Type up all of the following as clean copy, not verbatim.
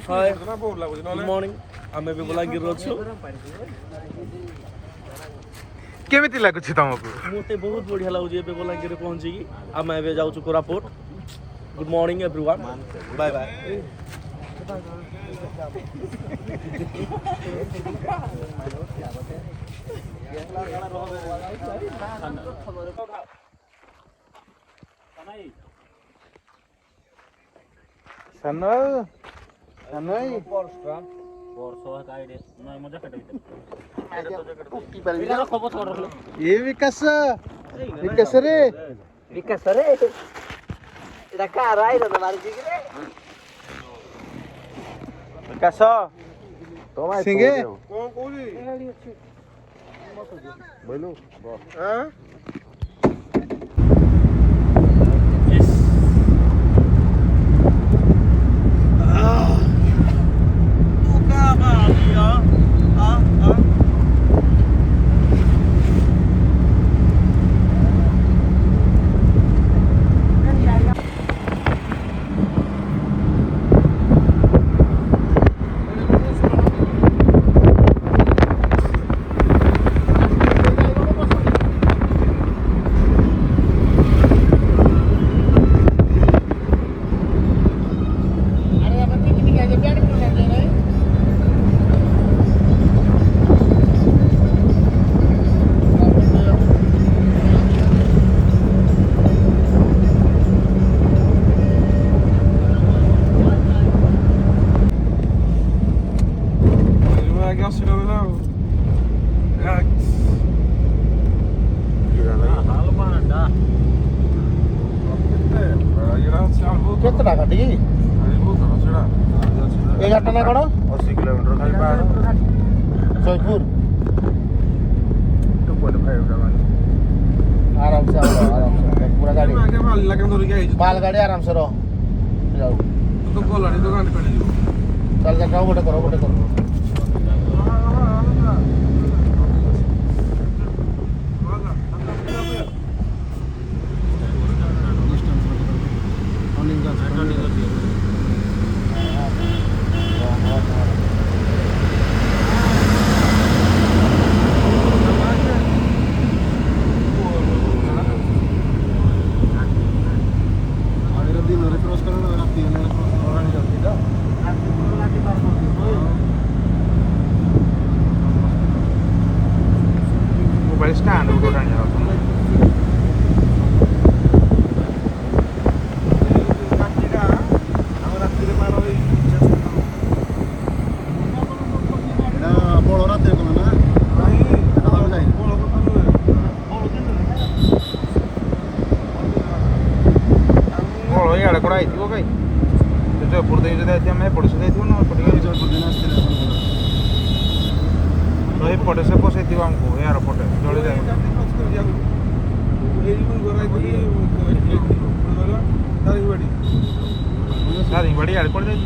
hi good morning आमे भी बलांगीर अछु केमिति लागुछि तमको मोते बहुत बढ़िया लागु जे बलांगीर पहुंची की आमे एबे जाउ छु Koraput good morning everyone bye bye सनई ये विकास विकास रे एटा का राई रे मारजी कि रे विकास सिंगे कोन कोली बोलो हां केते टाका टी ए घाटा ना कोन 80 किलोमीटर खाली पहाड़ जयपुर 2.5 आराम से पूरा गाड़ी आगे माल लगे धर के आई माल गाड़ी आराम से रहो जाओ तो कोलाडी दुकान पे पड़ी चल जाओ गोटे करो मोबाइल स्टैंड उठो टाणी जाओ जयपुर दे पड़े से पटे से पोसे आमको यार पटे जड़ी जाए दारिंगबाड़ी आड़े पड़ जाइल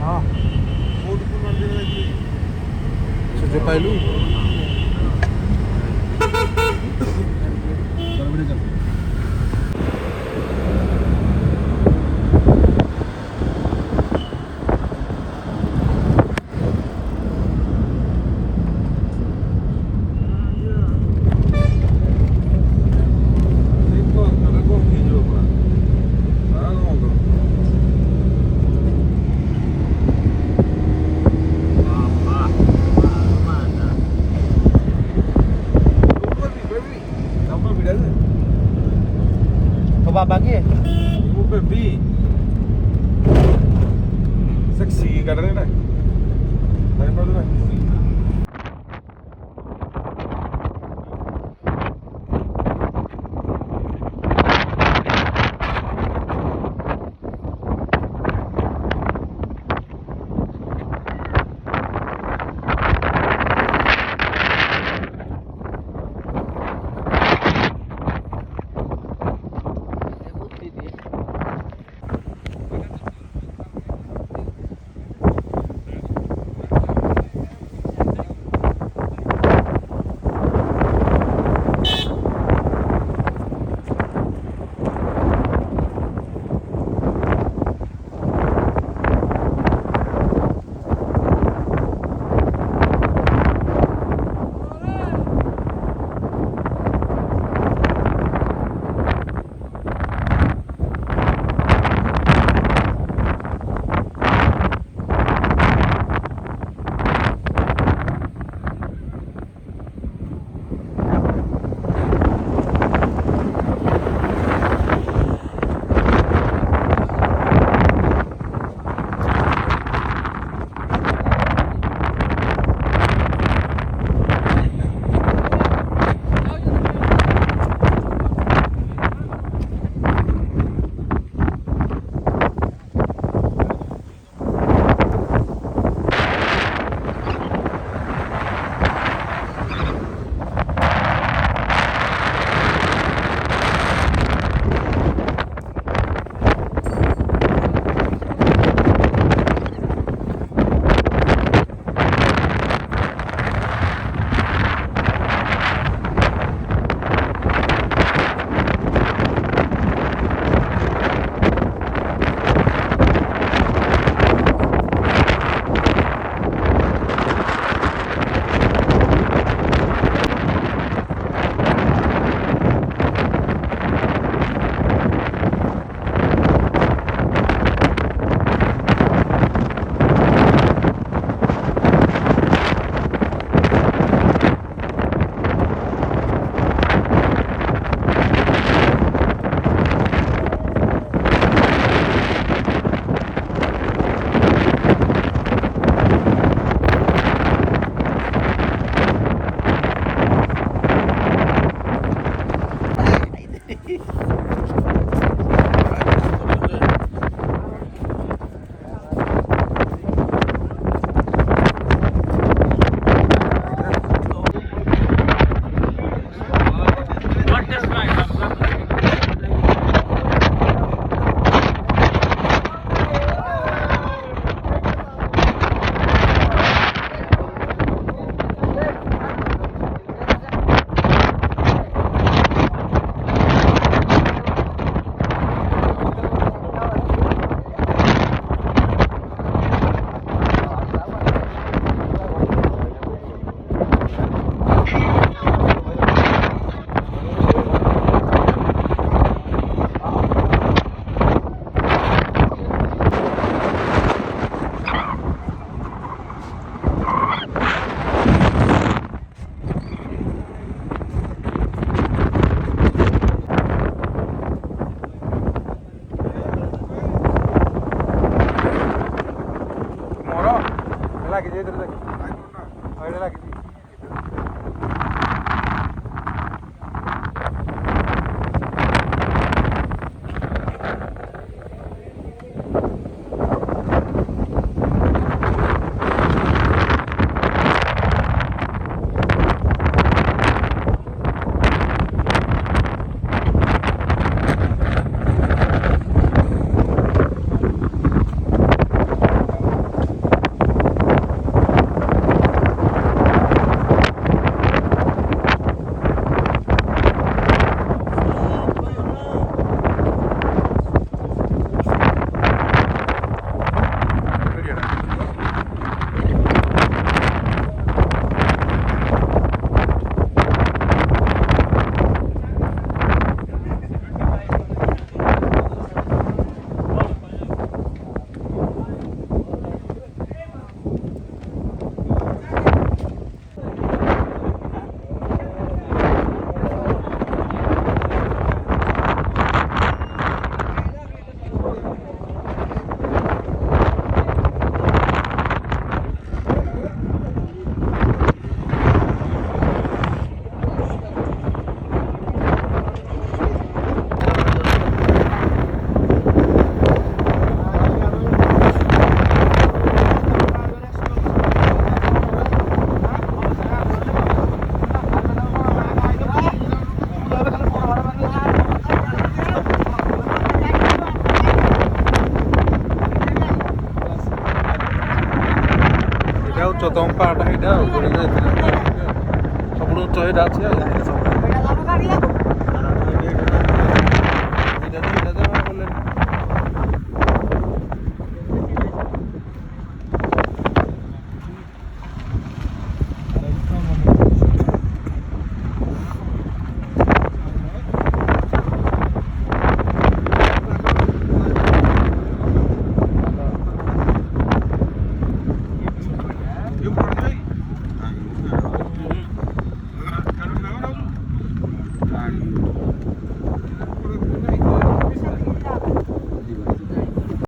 हाँ सुजो पाइलु तो बाबा की वो पे भी सेक्सी कर रहे ना नहीं पड़ रहा ଲାଗିଛି ଏଥିରେ ଦେଖ ଏଇଟା ଲାଗିଛି ଉଚ୍ଚତମ ପାହାଡ଼ ଏଇଟା ଆଉ ସବୁଠୁ ଉଚ୍ଚ ଏଇଟା ଅଛି ଆଉ